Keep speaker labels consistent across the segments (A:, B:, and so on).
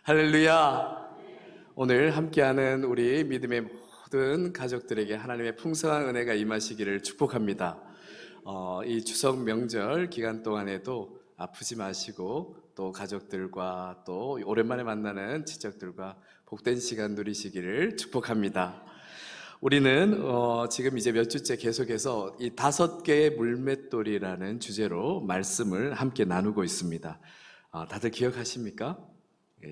A: 할렐루야. 오늘 함께하는 우리 믿음의 모든 가족들에게 하나님의 풍성한 은혜가 임하시기를 축복합니다. 이 추석 명절 기간 동안에도 아프지 마시고 또 가족들과 또 오랜만에 만나는 친척들과 복된 시간 누리시기를 축복합니다. 우리는 지금 이제 몇 주째 계속해서 이 5개의 물맷돌이라는 주제로 말씀을 함께 나누고 있습니다. 다들 기억하십니까?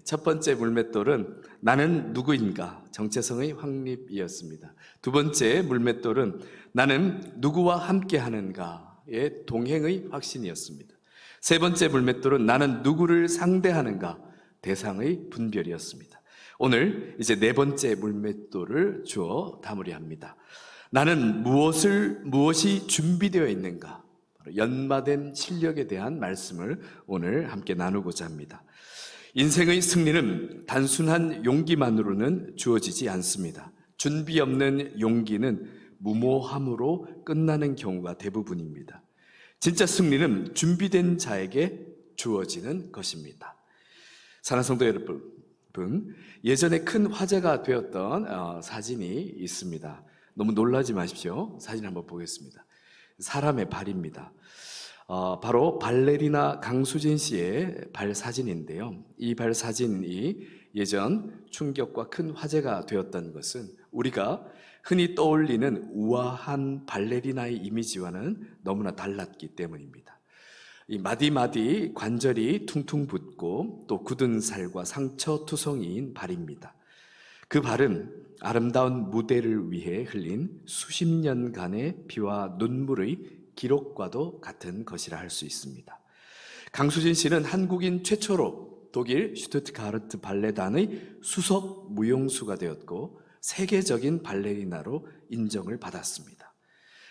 A: 첫 번째 물맷돌은 나는 누구인가? 정체성의 확립이었습니다. 두 번째 물맷돌은 나는 누구와 함께 하는가의 동행의 확신이었습니다. 세 번째 물맷돌은 나는 누구를 상대하는가? 대상의 분별이었습니다. 오늘 이제 네 번째 물맷돌을 주어 담으려 합니다. 나는 무엇이 준비되어 있는가? 연마된 실력에 대한 말씀을 오늘 함께 나누고자 합니다. 인생의 승리는 단순한 용기만으로는 주어지지 않습니다. 준비 없는 용기는 무모함으로 끝나는 경우가 대부분입니다. 진짜 승리는 준비된 자에게 주어지는 것입니다. 사랑하는 성도 여러분, 예전에 큰 화제가 되었던 사진이 있습니다. 너무 놀라지 마십시오. 사진 한번 보겠습니다. 사람의 발입니다. 바로 발레리나 강수진 씨의 발 사진인데요. 이 발 사진이 예전 충격과 큰 화제가 되었던 것은 우리가 흔히 떠올리는 우아한 발레리나의 이미지와는 너무나 달랐기 때문입니다. 이 마디마디 관절이 퉁퉁 붓고 또 굳은 살과 상처투성이인 발입니다. 그 발은 아름다운 무대를 위해 흘린 수십 년간의 피와 눈물의 기록과도 같은 것이라 할 수 있습니다. 강수진 씨는 한국인 최초로 독일 슈투트가르트 발레단의 수석 무용수가 되었고 세계적인 발레리나로 인정을 받았습니다.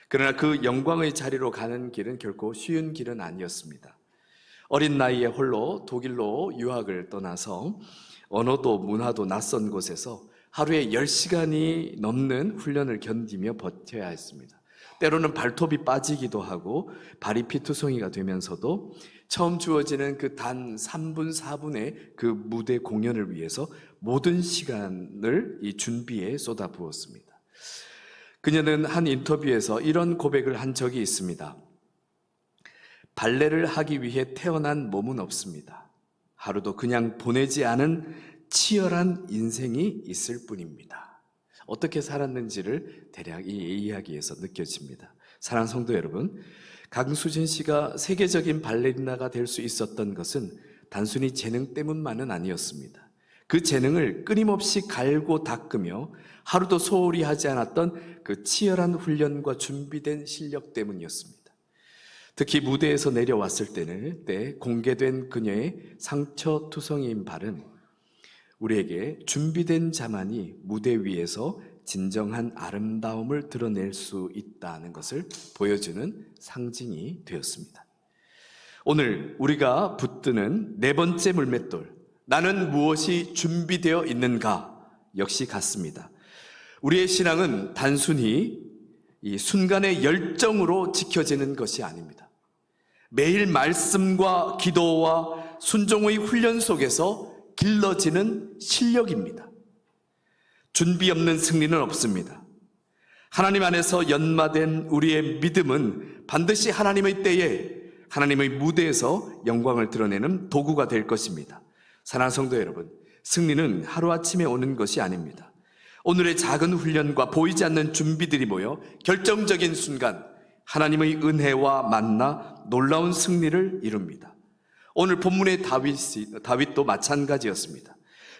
A: 그러나 그 영광의 자리로 가는 길은 결코 쉬운 길은 아니었습니다. 어린 나이에 홀로 독일로 유학을 떠나서 언어도 문화도 낯선 곳에서 하루에 10시간이 넘는 훈련을 견디며 버텨야 했습니다. 때로는 발톱이 빠지기도 하고 발이 피투성이가 되면서도 처음 주어지는 그 단 3분, 4분의 그 무대 공연을 위해서 모든 시간을 이 준비에 쏟아부었습니다. 그녀는 한 인터뷰에서 이런 고백을 한 적이 있습니다. 발레를 하기 위해 태어난 몸은 없습니다. 하루도 그냥 보내지 않은 치열한 인생이 있을 뿐입니다. 어떻게 살았는지를 대략 이 이야기에서 느껴집니다. 사랑하는 성도 여러분, 강수진 씨가 세계적인 발레리나가 될 수 있었던 것은 단순히 재능 때문만은 아니었습니다. 그 재능을 끊임없이 갈고 닦으며 하루도 소홀히 하지 않았던 그 치열한 훈련과 준비된 실력 때문이었습니다. 특히 무대에서 내려왔을 때 공개된 그녀의 상처투성이인 발은 우리에게 준비된 자만이 무대 위에서 진정한 아름다움을 드러낼 수 있다는 것을 보여주는 상징이 되었습니다. 오늘 우리가 붙드는 네 번째 물맷돌, 나는 무엇이 준비되어 있는가? 역시 같습니다. 우리의 신앙은 단순히 이 순간의 열정으로 지켜지는 것이 아닙니다. 매일 말씀과 기도와 순종의 훈련 속에서 길러지는 실력입니다. 준비 없는 승리는 없습니다. 하나님 안에서 연마된 우리의 믿음은 반드시 하나님의 때에 하나님의 무대에서 영광을 드러내는 도구가 될 것입니다. 사랑하는 성도 여러분, 승리는 하루아침에 오는 것이 아닙니다. 오늘의 작은 훈련과 보이지 않는 준비들이 모여 결정적인 순간 하나님의 은혜와 만나 놀라운 승리를 이룹니다. 오늘 본문의 다윗도 마찬가지였습니다.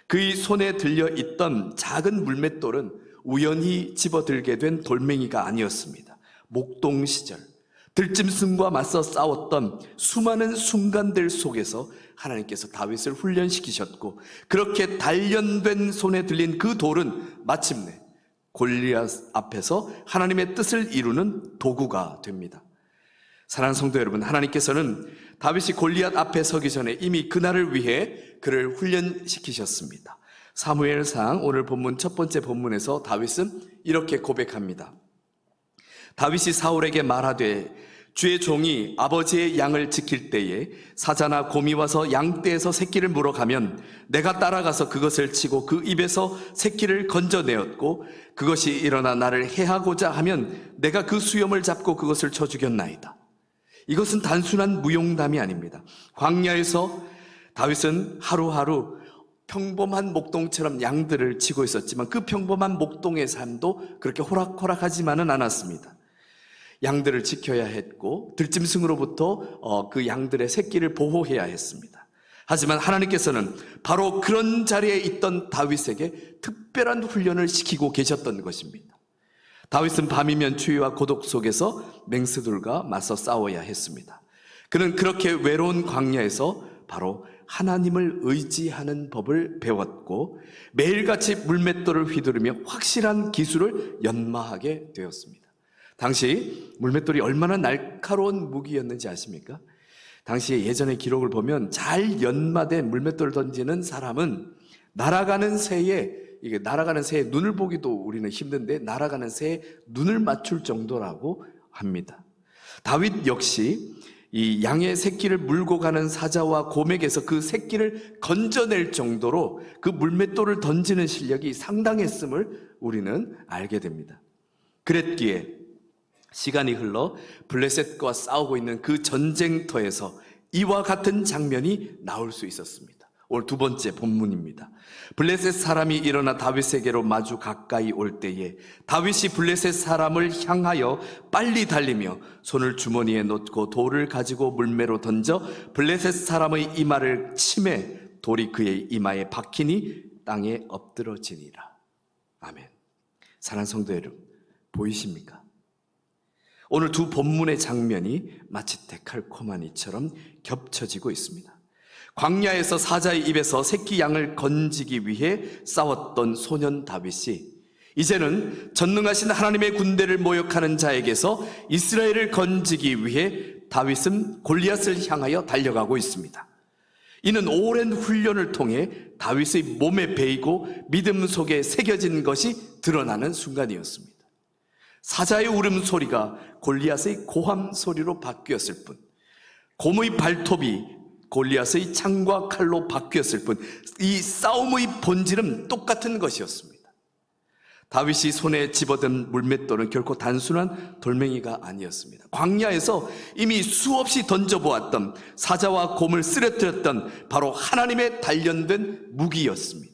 A: 그의 손에 들려있던 작은 물맷돌은 우연히 집어들게 된 돌멩이가 아니었습니다. 목동 시절 들짐승과 맞서 싸웠던 수많은 순간들 속에서 하나님께서 다윗을 훈련시키셨고 그렇게 단련된 손에 들린 그 돌은 마침내 골리앗 앞에서 하나님의 뜻을 이루는 도구가 됩니다. 사랑하는 성도 여러분, 하나님께서는 다윗이 골리앗 앞에 서기 전에 이미 그날을 위해 그를 훈련시키셨습니다. 사무엘상 오늘 본문 첫 번째 본문에서 다윗은 이렇게 고백합니다. 다윗이 사울에게 말하되 주의 종이 아버지의 양을 지킬 때에 사자나 곰이 와서 양떼에서 새끼를 물어가면 내가 따라가서 그것을 치고 그 입에서 새끼를 건져내었고 그것이 일어나 나를 해하고자 하면 내가 그 수염을 잡고 그것을 쳐 죽였나이다. 이것은 단순한 무용담이 아닙니다. 광야에서 다윗은 하루하루 평범한 목동처럼 양들을 치고 있었지만 그 평범한 목동의 삶도 그렇게 호락호락하지만은 않았습니다. 양들을 지켜야 했고 들짐승으로부터 그 양들의 새끼를 보호해야 했습니다. 하지만 하나님께서는 바로 그런 자리에 있던 다윗에게 특별한 훈련을 시키고 계셨던 것입니다. 다윗은 밤이면 추위와 고독 속에서 맹수들과 맞서 싸워야 했습니다. 그는 그렇게 외로운 광야에서 바로 하나님을 의지하는 법을 배웠고 매일같이 물맷돌을 휘두르며 확실한 기술을 연마하게 되었습니다. 당시 물맷돌이 얼마나 날카로운 무기였는지 아십니까? 당시 예전의 기록을 보면 잘 연마된 물맷돌을 던지는 사람은 날아가는 새에 눈을 보기도 우리는 힘든데 날아가는 새에 눈을 맞출 정도라고 합니다. 다윗 역시 이 양의 새끼를 물고 가는 사자와 곰에게서 그 새끼를 건져낼 정도로 그 물맷돌을 던지는 실력이 상당했음을 우리는 알게 됩니다. 그랬기에 시간이 흘러 블레셋과 싸우고 있는 그 전쟁터에서 이와 같은 장면이 나올 수 있었습니다. 오늘 두 번째 본문입니다. 블레셋 사람이 일어나 다윗에게로 마주 가까이 올 때에 다윗이 블레셋 사람을 향하여 빨리 달리며 손을 주머니에 넣고 돌을 가지고 물매로 던져 블레셋 사람의 이마를 치매 돌이 그의 이마에 박히니 땅에 엎드러지니라. 아멘. 사랑하는 성도 여러분, 보이십니까? 오늘 두 본문의 장면이 마치 데칼코마니처럼 이처럼 겹쳐지고 있습니다. 광야에서 사자의 입에서 새끼 양을 건지기 위해 싸웠던 소년 다윗이 이제는 전능하신 하나님의 군대를 모욕하는 자에게서 이스라엘을 건지기 위해 다윗은 골리앗을 향하여 달려가고 있습니다. 이는 오랜 훈련을 통해 다윗의 몸에 배이고 믿음 속에 새겨진 것이 드러나는 순간이었습니다. 사자의 울음소리가 골리앗의 고함 소리로 바뀌었을 뿐, 곰의 발톱이 골리앗의 창과 칼로 바뀌었을 뿐, 이 싸움의 본질은 똑같은 것이었습니다. 다윗이 손에 집어든 물맷돌은 결코 단순한 돌멩이가 아니었습니다. 광야에서 이미 수없이 던져보았던 사자와 곰을 쓰러뜨렸던 바로 하나님의 단련된 무기였습니다.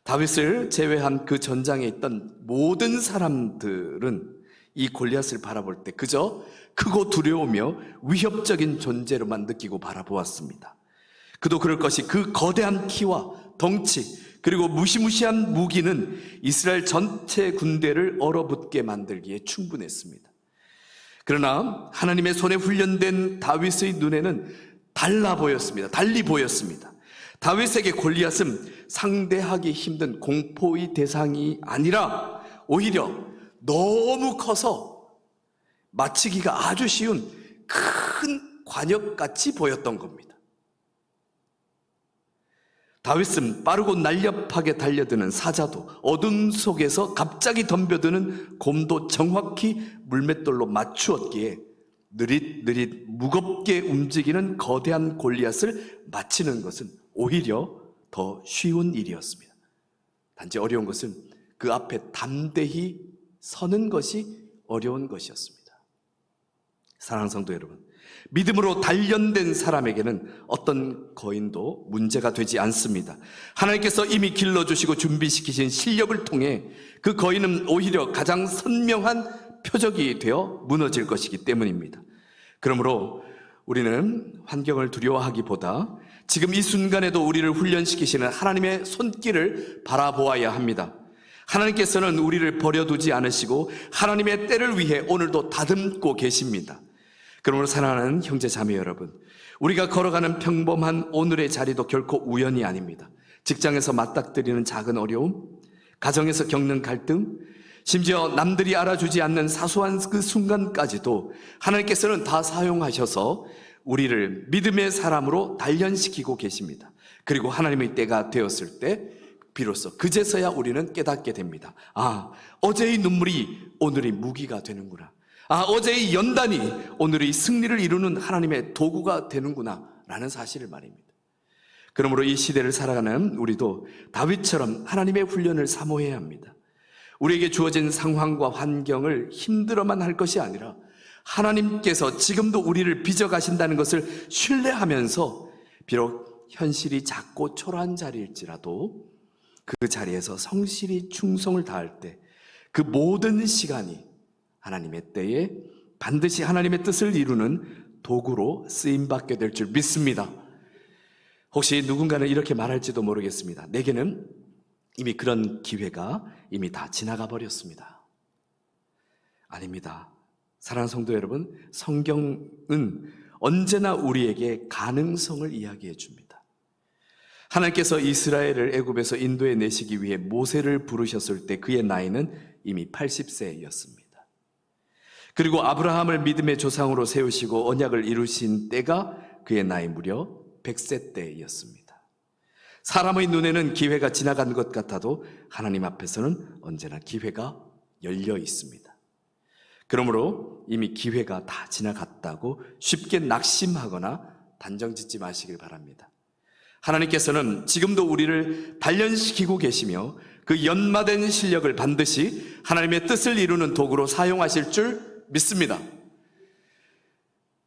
A: 다윗을 제외한 그 전장에 있던 모든 사람들은 이 골리앗을 바라볼 때 그저 크고 두려우며 위협적인 존재로만 느끼고 바라보았습니다. 그도 그럴 것이 그 거대한 키와 덩치 그리고 무시무시한 무기는 이스라엘 전체 군대를 얼어붙게 만들기에 충분했습니다. 그러나 하나님의 손에 훈련된 다윗의 눈에는 달리 보였습니다. 다윗에게 골리앗은 상대하기 힘든 공포의 대상이 아니라 오히려 너무 커서 맞히기가 아주 쉬운 큰 관역같이 보였던 겁니다. 다윗은 빠르고 날렵하게 달려드는 사자도 어둠 속에서 갑자기 덤벼드는 곰도 정확히 물맷돌로 맞추었기에 느릿느릿 무겁게 움직이는 거대한 골리앗을 맞히는 것은 오히려 더 쉬운 일이었습니다. 단지 어려운 것은 그 앞에 담대히 서는 것이 어려운 것이었습니다. 사랑하는 성도 여러분, 믿음으로 단련된 사람에게는 어떤 거인도 문제가 되지 않습니다. 하나님께서 이미 길러주시고 준비시키신 실력을 통해 그 거인은 오히려 가장 선명한 표적이 되어 무너질 것이기 때문입니다. 그러므로 우리는 환경을 두려워하기보다 지금 이 순간에도 우리를 훈련시키시는 하나님의 손길을 바라보아야 합니다. 하나님께서는 우리를 버려두지 않으시고 하나님의 때를 위해 오늘도 다듬고 계십니다. 그러므로 사랑하는 형제 자매 여러분, 우리가 걸어가는 평범한 오늘의 자리도 결코 우연이 아닙니다. 직장에서 맞닥뜨리는 작은 어려움, 가정에서 겪는 갈등, 심지어 남들이 알아주지 않는 사소한 그 순간까지도 하나님께서는 다 사용하셔서 우리를 믿음의 사람으로 단련시키고 계십니다. 그리고 하나님의 때가 되었을 때 비로소 그제서야 우리는 깨닫게 됩니다. 아, 어제의 눈물이 오늘의 무기가 되는구나. 어제의 연단이 오늘의 승리를 이루는 하나님의 도구가 되는구나 라는 사실을 말입니다. 그러므로 이 시대를 살아가는 우리도 다윗처럼 하나님의 훈련을 사모해야 합니다. 우리에게 주어진 상황과 환경을 힘들어만 할 것이 아니라 하나님께서 지금도 우리를 빚어가신다는 것을 신뢰하면서 비록 현실이 작고 초라한 자리일지라도 그 자리에서 성실히 충성을 다할 때 그 모든 시간이 하나님의 때에 반드시 하나님의 뜻을 이루는 도구로 쓰임받게 될 줄 믿습니다. 혹시 누군가는 이렇게 말할지도 모르겠습니다. 내게는 이미 그런 기회가 이미 다 지나가 버렸습니다. 아닙니다. 사랑하는 성도 여러분, 성경은 언제나 우리에게 가능성을 이야기해 줍니다. 하나님께서 이스라엘을 애굽에서 인도해 내시기 위해 모세를 부르셨을 때 그의 나이는 이미 80세였습니다. 그리고 아브라함을 믿음의 조상으로 세우시고 언약을 이루신 때가 그의 나이 무려 100세 때였습니다. 사람의 눈에는 기회가 지나간 것 같아도 하나님 앞에서는 언제나 기회가 열려 있습니다. 그러므로 이미 기회가 다 지나갔다고 쉽게 낙심하거나 단정짓지 마시길 바랍니다. 하나님께서는 지금도 우리를 단련시키고 계시며 그 연마된 실력을 반드시 하나님의 뜻을 이루는 도구로 사용하실 줄 믿습니다.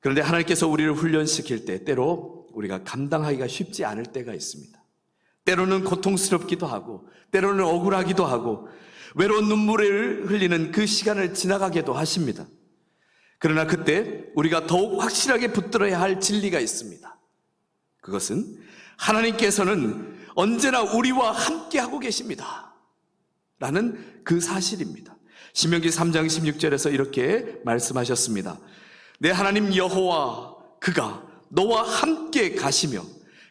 A: 그런데 하나님께서 우리를 훈련시킬 때 때로 우리가 감당하기가 쉽지 않을 때가 있습니다. 때로는 고통스럽기도 하고 때로는 억울하기도 하고 외로운 눈물을 흘리는 그 시간을 지나가게도 하십니다. 그러나 그때 우리가 더욱 확실하게 붙들어야 할 진리가 있습니다. 그것은 하나님께서는 언제나 우리와 함께하고 계십니다 라는 그 사실입니다. 신명기 3장 16절에서 이렇게 말씀하셨습니다. 내 하나님 여호와 그가 너와 함께 가시며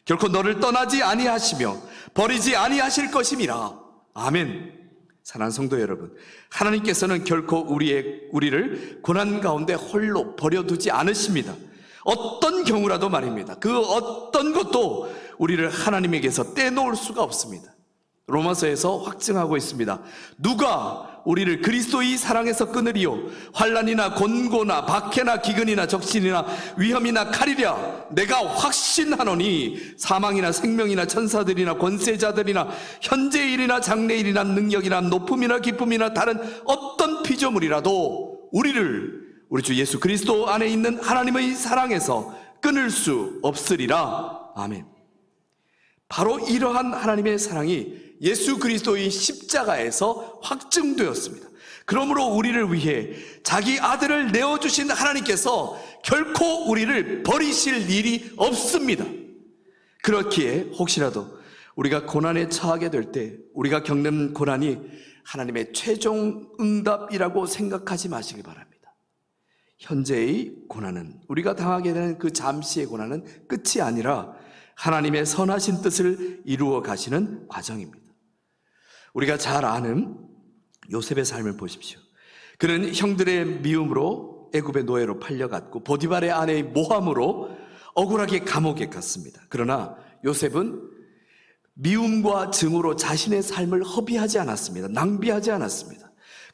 A: 결코 너를 떠나지 아니하시며 버리지 아니하실 것임이라. 아멘. 사랑하는 성도 여러분, 하나님께서는 결코 우리를 고난 가운데 홀로 버려두지 않으십니다. 어떤 경우라도 말입니다. 그 어떤 것도 우리를 하나님에게서 떼놓을 수가 없습니다. 로마서에서 확증하고 있습니다. 누가 우리를 그리스도의 사랑에서 끊으리요? 환난이나 곤고나 박해나 기근이나 적신이나 위험이나 칼이랴. 내가 확신하노니 사망이나 생명이나 천사들이나 권세자들이나 현재 일이나 장래 일이나 능력이나 높음이나 기쁨이나 다른 어떤 피조물이라도 우리를 우리 주 예수 그리스도 안에 있는 하나님의 사랑에서 끊을 수 없으리라. 아멘. 바로 이러한 하나님의 사랑이 예수 그리스도의 십자가에서 확증되었습니다. 그러므로 우리를 위해 자기 아들을 내어주신 하나님께서 결코 우리를 버리실 일이 없습니다. 그렇기에 혹시라도 우리가 고난에 처하게 될 때 우리가 겪는 고난이 하나님의 최종 응답이라고 생각하지 마시기 바랍니다. 현재의 고난은, 우리가 당하게 되는 그 잠시의 고난은 끝이 아니라 하나님의 선하신 뜻을 이루어 가시는 과정입니다. 우리가 잘 아는 요셉의 삶을 보십시오. 그는 형들의 미움으로 애굽의 노예로 팔려갔고 보디발의 아내의 모함으로 억울하게 감옥에 갔습니다. 그러나 요셉은 미움과 증오로 자신의 삶을 허비하지 않았습니다. 낭비하지 않았습니다.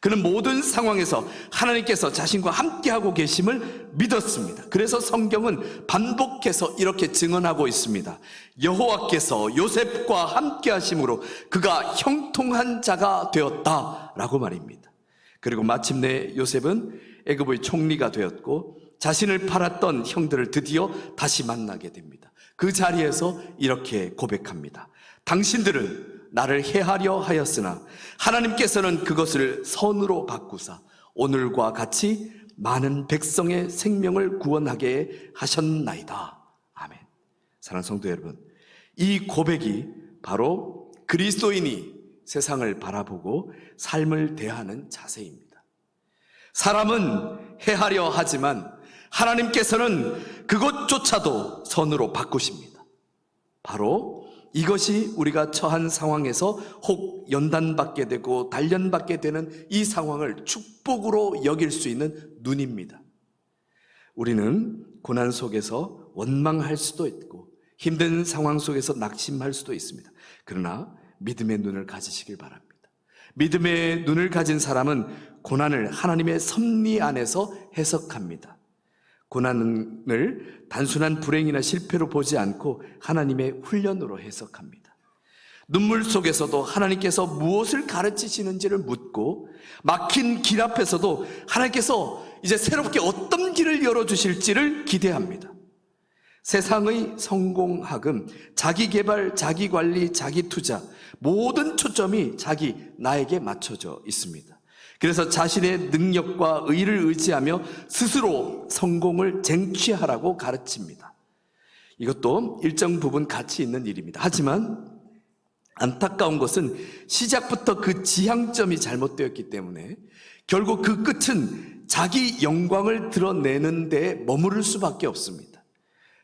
A: 그는 모든 상황에서 하나님께서 자신과 함께하고 계심을 믿었습니다. 그래서 성경은 반복해서 이렇게 증언하고 있습니다. 여호와께서 요셉과 함께하심으로 그가 형통한 자가 되었다라고 말입니다. 그리고 마침내 요셉은 애굽의 총리가 되었고 자신을 팔았던 형들을 드디어 다시 만나게 됩니다. 그 자리에서 이렇게 고백합니다. 당신들은 나를 해하려 하였으나 하나님께서는 그것을 선으로 바꾸사 오늘과 같이 많은 백성의 생명을 구원하게 하셨나이다. 아멘. 사랑하는 성도 여러분, 이 고백이 바로 그리스도인이 세상을 바라보고 삶을 대하는 자세입니다. 사람은 해하려 하지만 하나님께서는 그것조차도 선으로 바꾸십니다. 바로 이것이 우리가 처한 상황에서 혹 연단받게 되고 단련받게 되는 이 상황을 축복으로 여길 수 있는 눈입니다. 우리는 고난 속에서 원망할 수도 있고 힘든 상황 속에서 낙심할 수도 있습니다. 그러나 믿음의 눈을 가지시길 바랍니다. 믿음의 눈을 가진 사람은 고난을 하나님의 섭리 안에서 해석합니다. 고난을 단순한 불행이나 실패로 보지 않고 하나님의 훈련으로 해석합니다. 눈물 속에서도 하나님께서 무엇을 가르치시는지를 묻고, 막힌 길 앞에서도 하나님께서 이제 새롭게 어떤 길을 열어주실지를 기대합니다. 세상의 성공학은 자기 개발, 자기 관리, 자기 투자, 모든 초점이 나에게 맞춰져 있습니다. 그래서 자신의 능력과 의를 의지하며 스스로 성공을 쟁취하라고 가르칩니다. 이것도 일정 부분 가치 있는 일입니다. 하지만 안타까운 것은 시작부터 그 지향점이 잘못되었기 때문에 결국 그 끝은 자기 영광을 드러내는 데 머무를 수밖에 없습니다.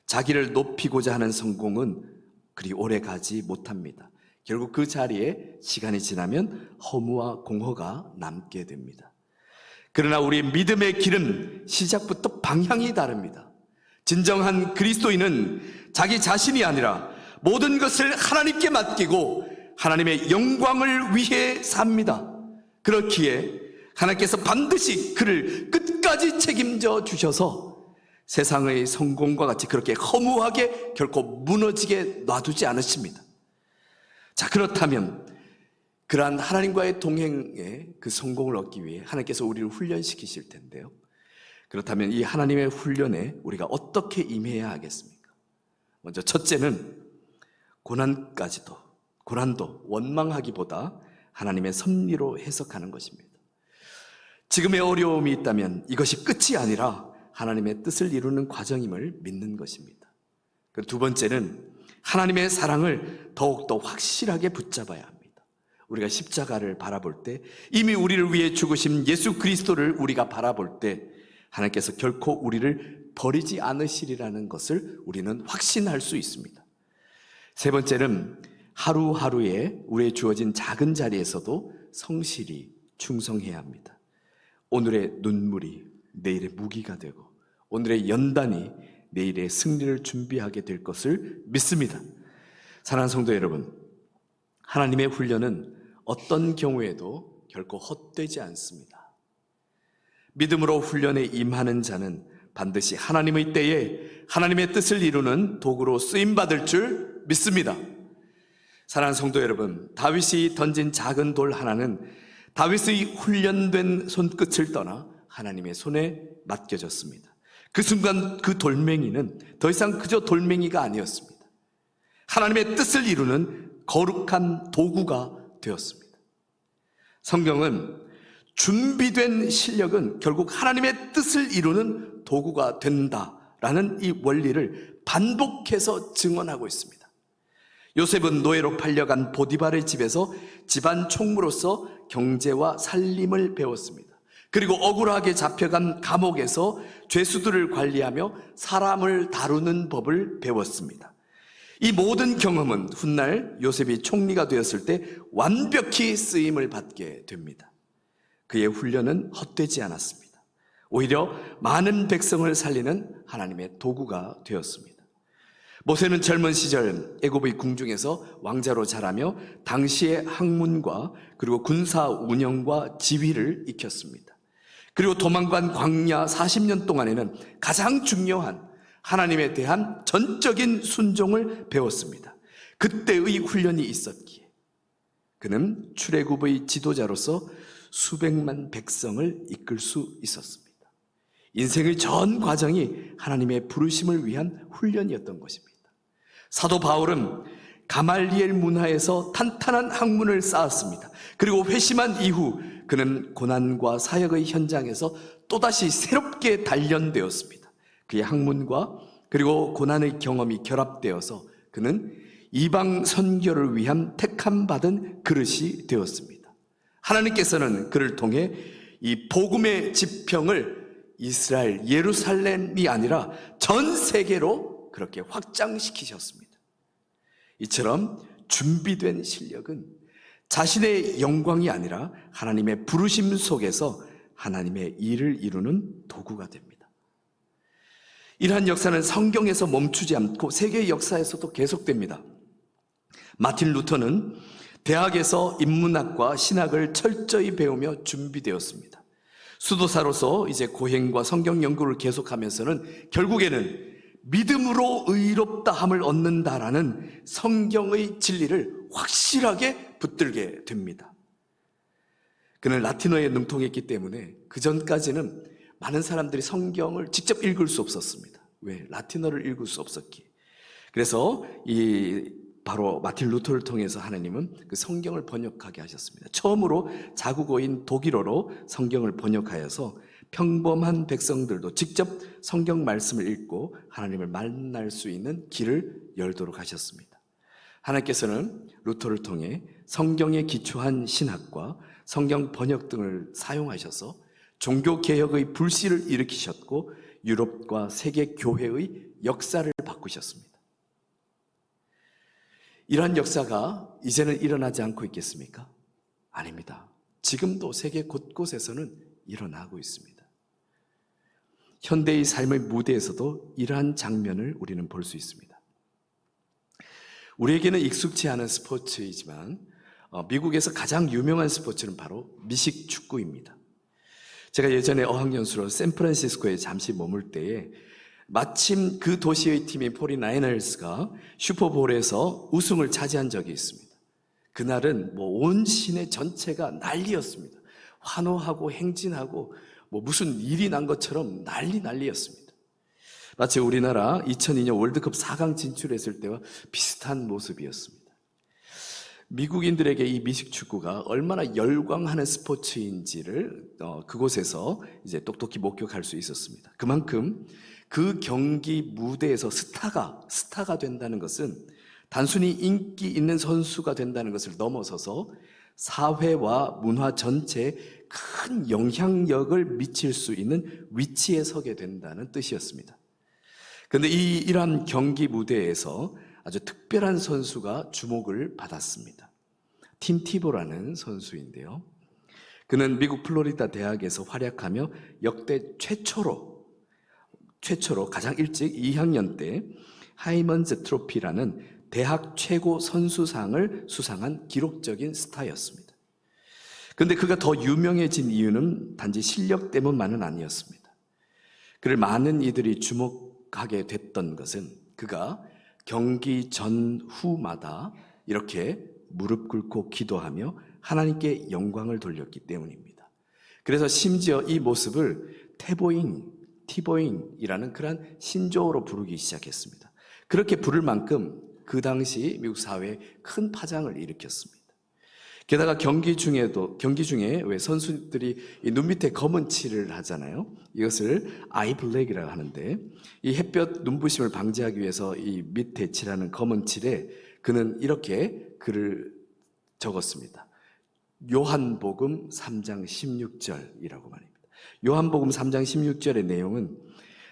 A: 자기를 높이고자 하는 성공은 그리 오래 가지 못합니다. 결국 그 자리에 시간이 지나면 허무와 공허가 남게 됩니다. 그러나 우리 믿음의 길은 시작부터 방향이 다릅니다. 진정한 그리스도인은 자기 자신이 아니라 모든 것을 하나님께 맡기고 하나님의 영광을 위해 삽니다. 그렇기에 하나님께서 반드시 그를 끝까지 책임져 주셔서 세상의 성공과 같이 그렇게 허무하게 결코 무너지게 놔두지 않으십니다. 자, 그렇다면 그러한 하나님과의 동행에 그 성공을 얻기 위해 하나님께서 우리를 훈련시키실 텐데요. 그렇다면 이 하나님의 훈련에 우리가 어떻게 임해야 하겠습니까? 먼저 첫째는 고난도 원망하기보다 하나님의 섭리로 해석하는 것입니다. 지금의 어려움이 있다면 이것이 끝이 아니라 하나님의 뜻을 이루는 과정임을 믿는 것입니다. 그리고 두 번째는 하나님의 사랑을 더욱더 확실하게 붙잡아야 합니다. 우리가 십자가를 바라볼 때, 이미 우리를 위해 죽으신 예수 그리스도를 우리가 바라볼 때 하나님께서 결코 우리를 버리지 않으시리라는 것을 우리는 확신할 수 있습니다. 세 번째는 하루하루에 우리의 주어진 작은 자리에서도 성실히 충성해야 합니다. 오늘의 눈물이 내일의 무기가 되고 오늘의 연단이 내일의 승리를 준비하게 될 것을 믿습니다. 사랑하는 성도 여러분, 하나님의 훈련은 어떤 경우에도 결코 헛되지 않습니다. 믿음으로 훈련에 임하는 자는 반드시 하나님의 때에 하나님의 뜻을 이루는 도구로 쓰임받을 줄 믿습니다. 사랑하는 성도 여러분, 다윗이 던진 작은 돌 하나는 다윗의 훈련된 손끝을 떠나 하나님의 손에 맡겨졌습니다. 그 순간 그 돌멩이는 더 이상 그저 돌멩이가 아니었습니다. 하나님의 뜻을 이루는 거룩한 도구가 되었습니다. 성경은 준비된 실력은 결국 하나님의 뜻을 이루는 도구가 된다라는 이 원리를 반복해서 증언하고 있습니다. 요셉은 노예로 팔려간 보디발의 집에서 집안 총무로서 경제와 살림을 배웠습니다. 그리고 억울하게 잡혀간 감옥에서 죄수들을 관리하며 사람을 다루는 법을 배웠습니다. 이 모든 경험은 훗날 요셉이 총리가 되었을 때 완벽히 쓰임을 받게 됩니다. 그의 훈련은 헛되지 않았습니다. 오히려 많은 백성을 살리는 하나님의 도구가 되었습니다. 모세는 젊은 시절 애굽의 궁중에서 왕자로 자라며 당시의 학문과 그리고 군사 운영과 지휘를 익혔습니다. 그리고 도망간 광야 40년 동안에는 가장 중요한 하나님에 대한 전적인 순종을 배웠습니다. 그때의 훈련이 있었기에 그는 출애굽의 지도자로서 수백만 백성을 이끌 수 있었습니다. 인생의 전 과정이 하나님의 부르심을 위한 훈련이었던 것입니다. 사도 바울은 가말리엘 문화에서 탄탄한 학문을 쌓았습니다. 그리고 회심한 이후 그는 고난과 사역의 현장에서 또다시 새롭게 단련되었습니다. 그의 학문과 그리고 고난의 경험이 결합되어서 그는 이방 선교를 위한 택함받은 그릇이 되었습니다. 하나님께서는 그를 통해 이 복음의 지평을 이스라엘, 예루살렘이 아니라 전 세계로 그렇게 확장시키셨습니다. 이처럼 준비된 실력은 자신의 영광이 아니라 하나님의 부르심 속에서 하나님의 일을 이루는 도구가 됩니다. 이러한 역사는 성경에서 멈추지 않고 세계 역사에서도 계속됩니다. 마틴 루터는 대학에서 인문학과 신학을 철저히 배우며 준비되었습니다. 수도사로서 이제 고행과 성경 연구를 계속하면서는 결국에는 믿음으로 의롭다함을 얻는다라는 성경의 진리를 확실하게 붙들게 됩니다. 그는 라틴어에 능통했기 때문에 그 전까지는 많은 사람들이 성경을 직접 읽을 수 없었습니다. 왜? 라틴어를 읽을 수 없었기에. 그래서 바로 마틴 루터를 통해서 하나님은 그 성경을 번역하게 하셨습니다. 처음으로 자국어인 독일어로 성경을 번역하여서 평범한 백성들도 직접 성경 말씀을 읽고 하나님을 만날 수 있는 길을 열도록 하셨습니다. 하나님께서는 루터를 통해 성경에 기초한 신학과 성경 번역 등을 사용하셔서 종교개혁의 불씨를 일으키셨고 유럽과 세계 교회의 역사를 바꾸셨습니다. 이러한 역사가 이제는 일어나지 않고 있겠습니까? 아닙니다. 지금도 세계 곳곳에서는 일어나고 있습니다. 현대의 삶의 무대에서도 이러한 장면을 우리는 볼 수 있습니다. 우리에게는 익숙치 않은 스포츠이지만 미국에서 가장 유명한 스포츠는 바로 미식축구입니다. 제가 예전에 어학연수로 샌프란시스코에 잠시 머물 때에 마침 그 도시의 팀인 49ers가 슈퍼볼에서 우승을 차지한 적이 있습니다. 그날은 온 시내 전체가 난리였습니다. 환호하고 행진하고 무슨 일이 난 것처럼 난리였습니다. 마치 우리나라 2002년 월드컵 4강 진출했을 때와 비슷한 모습이었습니다. 미국인들에게 이 미식축구가 얼마나 열광하는 스포츠인지를 그곳에서 이제 똑똑히 목격할 수 있었습니다. 그만큼 그 경기 무대에서 스타가 된다는 것은 단순히 인기 있는 선수가 된다는 것을 넘어서서 사회와 문화 전체에 큰 영향력을 미칠 수 있는 위치에 서게 된다는 뜻이었습니다. 그런데 이러한 경기 무대에서 아주 특별한 선수가 주목을 받았습니다. 팀 티보라는 선수인데요. 그는 미국 플로리다 대학에서 활약하며 역대 최초로 가장 일찍 2학년 때 하이먼즈 트로피라는 대학 최고 선수상을 수상한 기록적인 스타였습니다. 그런데 그가 더 유명해진 이유는 단지 실력 때문만은 아니었습니다. 그를 많은 이들이 주목하게 됐던 것은 그가 경기 전후마다 이렇게 무릎 꿇고 기도하며 하나님께 영광을 돌렸기 때문입니다. 그래서 심지어 이 모습을 티보잉이라는 그런 신조어로 부르기 시작했습니다. 그렇게 부를 만큼 그 당시 미국 사회에 큰 파장을 일으켰습니다. 게다가 경기 중에 왜 선수들이 이 눈 밑에 검은 칠을 하잖아요. 이것을 아이 블랙이라고 하는데 이 햇볕 눈부심을 방지하기 위해서 이 밑에 칠하는 검은 칠에 그는 이렇게 글을 적었습니다. 요한복음 3장 16절이라고 말입니다. 요한복음 3장 16절의 내용은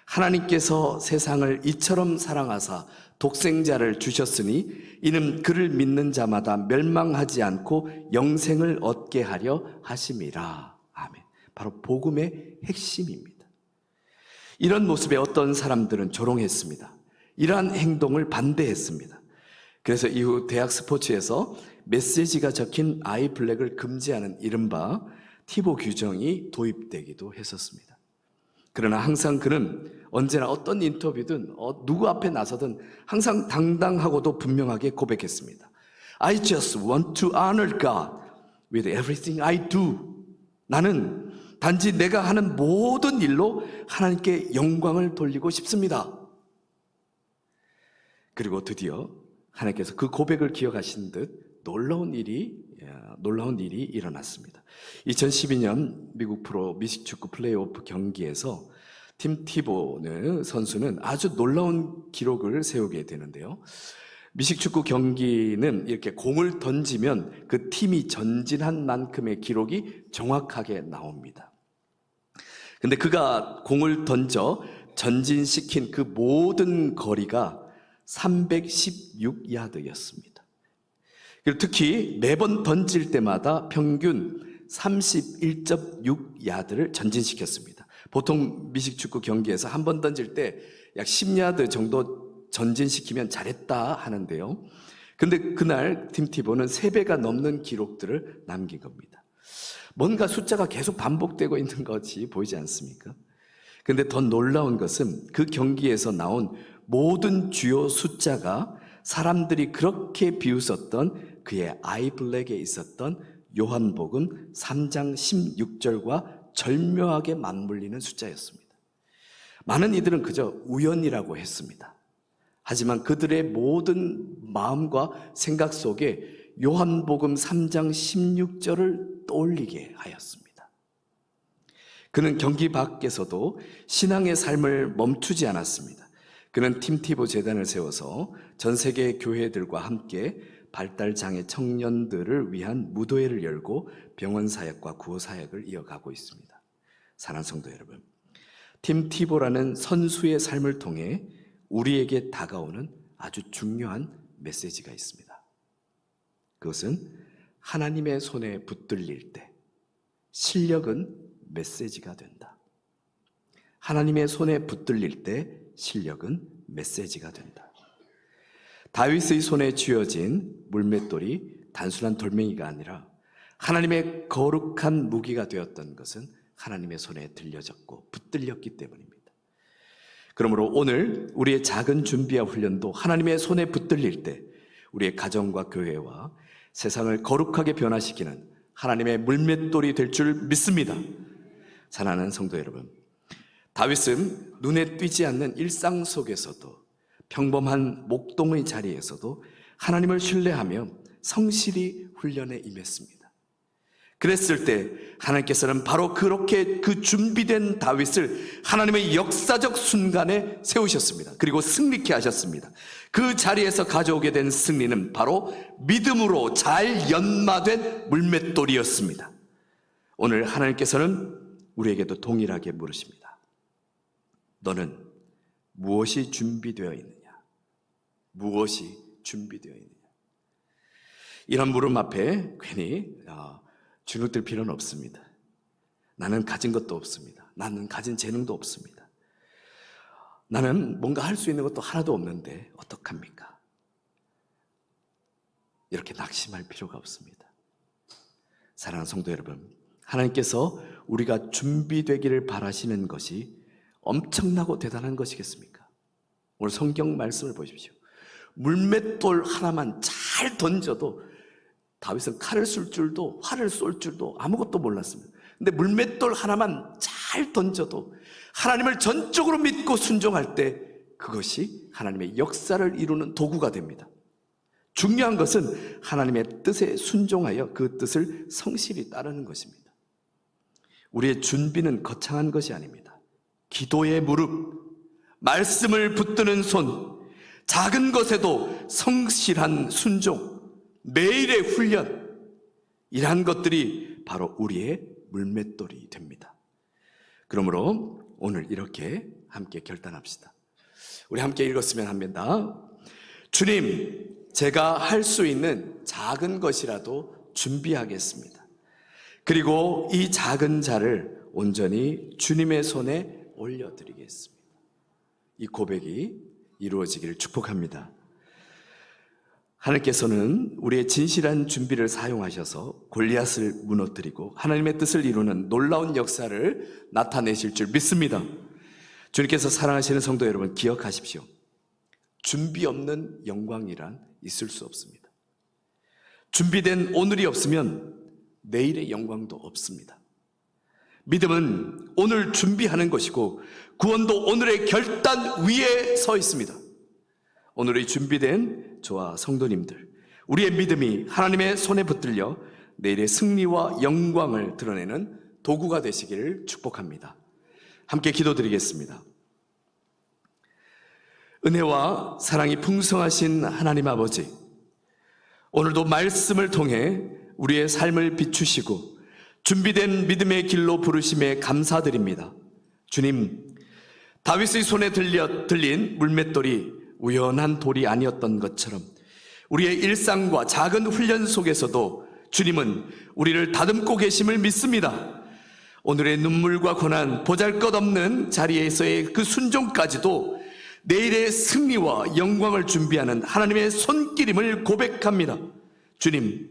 A: 하나님께서 세상을 이처럼 사랑하사 독생자를 주셨으니 이는 그를 믿는 자마다 멸망하지 않고 영생을 얻게 하려 하심이라. 아멘. 바로 복음의 핵심입니다. 이런 모습에 어떤 사람들은 조롱했습니다. 이러한 행동을 반대했습니다. 그래서 이후 대학 스포츠에서 메시지가 적힌 아이 블랙을 금지하는 이른바 티보 규정이 도입되기도 했었습니다. 그러나 항상 그는 언제나 어떤 인터뷰든 누구 앞에 나서든 항상 당당하고도 분명하게 고백했습니다. I just want to honor God with everything I do. 나는 단지 내가 하는 모든 일로 하나님께 영광을 돌리고 싶습니다. 그리고 드디어 하나님께서 그 고백을 기억하신 듯 놀라운 일이 일어났습니다. 2012년 미국 프로 미식축구 플레이오프 경기에서 팀 티보 선수는 아주 놀라운 기록을 세우게 되는데요. 미식축구 경기는 이렇게 공을 던지면 그 팀이 전진한 만큼의 기록이 정확하게 나옵니다. 근데 그가 공을 던져 전진시킨 그 모든 거리가 316야드였습니다. 그리고 특히 매번 던질 때마다 평균 31.6야드를 전진시켰습니다. 보통 미식축구 경기에서 한 번 던질 때 약 10야드 정도 전진시키면 잘했다 하는데요. 근데 그날 팀 티보는 3배가 넘는 기록들을 남긴 겁니다. 뭔가 숫자가 계속 반복되고 있는 것이 보이지 않습니까? 근데 더 놀라운 것은 그 경기에서 나온 모든 주요 숫자가 사람들이 그렇게 비웃었던 그의 아이블랙에 있었던 요한복음 3장 16절과 절묘하게 맞물리는 숫자였습니다. 많은 이들은 그저 우연이라고 했습니다. 하지만 그들의 모든 마음과 생각 속에 요한복음 3장 16절을 떠올리게 하였습니다. 그는 경기 밖에서도 신앙의 삶을 멈추지 않았습니다. 그는 팀 티보 재단을 세워서 전 세계 교회들과 함께 발달장애 청년들을 위한 무도회를 열고 병원 사역과 구호 사역을 이어가고 있습니다. 사랑하는 성도 여러분, 팀 티보라는 선수의 삶을 통해 우리에게 다가오는 아주 중요한 메시지가 있습니다. 그것은 하나님의 손에 붙들릴 때 실력은 메시지가 된다. 하나님의 손에 붙들릴 때 실력은 메시지가 된다. 다윗의 손에 쥐어진 물맷돌이 단순한 돌멩이가 아니라 하나님의 거룩한 무기가 되었던 것은 하나님의 손에 들려졌고 붙들렸기 때문입니다. 그러므로 오늘 우리의 작은 준비와 훈련도 하나님의 손에 붙들릴 때 우리의 가정과 교회와 세상을 거룩하게 변화시키는 하나님의 물맷돌이 될 줄 믿습니다. 사랑하는 성도 여러분, 다윗은 눈에 띄지 않는 일상 속에서도 평범한 목동의 자리에서도 하나님을 신뢰하며 성실히 훈련에 임했습니다. 그랬을 때 하나님께서는 바로 그렇게 그 준비된 다윗을 하나님의 역사적 순간에 세우셨습니다. 그리고 승리케 하셨습니다. 그 자리에서 가져오게 된 승리는 바로 믿음으로 잘 연마된 물맷돌이었습니다. 오늘 하나님께서는 우리에게도 동일하게 물으십니다. 너는 무엇이 준비되어 있느냐? 무엇이 준비되어 있느냐? 이런 물음 앞에 괜히 주눅들 필요는 없습니다. 나는 가진 것도 없습니다. 나는 가진 재능도 없습니다. 나는 뭔가 할 수 있는 것도 하나도 없는데 어떡합니까? 이렇게 낙심할 필요가 없습니다. 사랑하는 성도 여러분, 하나님께서 우리가 준비되기를 바라시는 것이 엄청나고 대단한 것이겠습니까? 오늘 성경 말씀을 보십시오. 물맷돌 하나만 잘 던져도 다윗은 칼을 쏠 줄도 활을 쏠 줄도 아무것도 몰랐습니다. 근데 물맷돌 하나만 잘 던져도 하나님을 전적으로 믿고 순종할 때 그것이 하나님의 역사를 이루는 도구가 됩니다. 중요한 것은 하나님의 뜻에 순종하여 그 뜻을 성실히 따르는 것입니다. 우리의 준비는 거창한 것이 아닙니다. 기도의 무릎, 말씀을 붙드는 손, 작은 것에도 성실한 순종, 매일의 훈련, 이러한 것들이 바로 우리의 물맷돌이 됩니다. 그러므로 오늘 이렇게 함께 결단합시다. 우리 함께 읽었으면 합니다. 주님, 제가 할 수 있는 작은 것이라도 준비하겠습니다. 그리고 이 작은 자를 온전히 주님의 손에 올려드리겠습니다. 이 고백이 이루어지기를 축복합니다. 하나님께서는 우리의 진실한 준비를 사용하셔서 골리앗을 무너뜨리고 하나님의 뜻을 이루는 놀라운 역사를 나타내실 줄 믿습니다. 주님께서 사랑하시는 성도 여러분, 기억하십시오. 준비 없는 영광이란 있을 수 없습니다. 준비된 오늘이 없으면 내일의 영광도 없습니다. 믿음은 오늘 준비하는 것이고 구원도 오늘의 결단 위에 서 있습니다. 오늘의 준비된 저와 성도님들, 우리의 믿음이 하나님의 손에 붙들려 내일의 승리와 영광을 드러내는 도구가 되시기를 축복합니다. 함께 기도드리겠습니다. 은혜와 사랑이 풍성하신 하나님 아버지, 오늘도 말씀을 통해 우리의 삶을 비추시고 준비된 믿음의 길로 부르심에 감사드립니다. 주님, 다윗의 손에 들린 물맷돌이 우연한 돌이 아니었던 것처럼 우리의 일상과 작은 훈련 속에서도 주님은 우리를 다듬고 계심을 믿습니다. 오늘의 눈물과 고난, 보잘것없는 자리에서의 그 순종까지도 내일의 승리와 영광을 준비하는 하나님의 손길임을 고백합니다. 주님,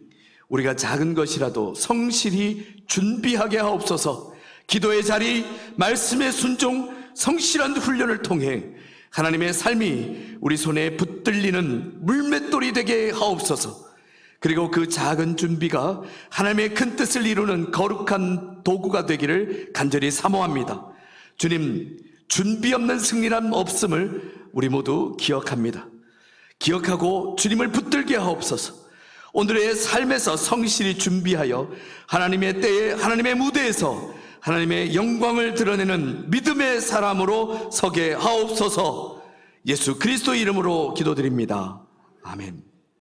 A: 우리가 작은 것이라도 성실히 준비하게 하옵소서. 기도의 자리, 말씀의 순종, 성실한 훈련을 통해 하나님의 삶이 우리 손에 붙들리는 물맷돌이 되게 하옵소서. 그리고 그 작은 준비가 하나님의 큰 뜻을 이루는 거룩한 도구가 되기를 간절히 사모합니다. 주님, 준비 없는 승리란 없음을 우리 모두 기억합니다. 기억하고 주님을 붙들게 하옵소서. 오늘의 삶에서 성실히 준비하여 하나님의 때에 하나님의 무대에서 하나님의 영광을 드러내는 믿음의 사람으로 서게 하옵소서. 예수 그리스도 이름으로 기도드립니다. 아멘.